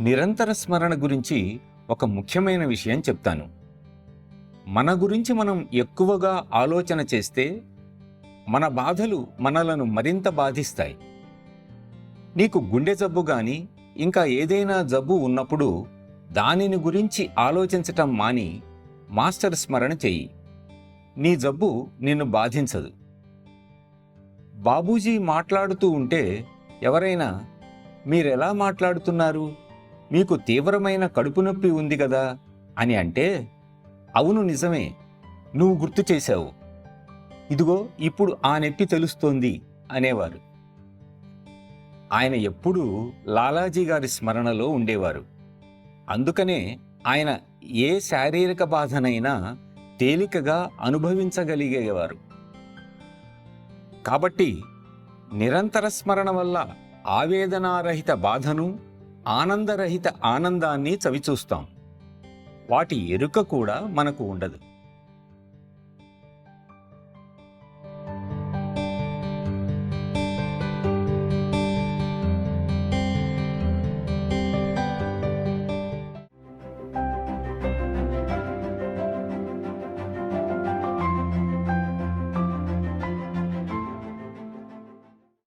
నిరంతర స్మరణ గురించి ఒక ముఖ్యమైన విషయం చెప్తాను. మన గురించి మనం ఎక్కువగా ఆలోచన చేస్తే మన బాధలు మనలను మరింత బాధిస్తాయి. నీకు గుండె జబ్బు కానీ ఇంకా ఏదైనా జబ్బు ఉన్నప్పుడు దానిని గురించి ఆలోచించటం మాని మాస్టర్ స్మరణ చెయ్యి. నీ జబ్బు నిన్ను బాధించదు. బాబూజీ మాట్లాడుతూ ఉంటే ఎవరైనా మీరెలా మాట్లాడుతున్నారు, మీకు తీవ్రమైన కడుపు నొప్పి ఉంది కదా అని అంటే, అవును నిజమే, నువ్వు గుర్తు చేశావు, ఇదిగో ఇప్పుడు ఆ నొప్పి తెలుస్తోంది అనేవారు. ఆయన ఎప్పుడూ లాలాజీ గారి స్మరణలో ఉండేవారు. అందుకనే ఆయన ఏ శారీరక బాధనైనా తేలికగా అనుభవించగలిగేవారు. కాబట్టి నిరంతర స్మరణ వల్ల ఆవేదనారహిత బాధను, ఆనందరహిత ఆనందాన్ని చవిచూస్తాం. వాటి ఎరుక కూడా మనకు ఉండదు.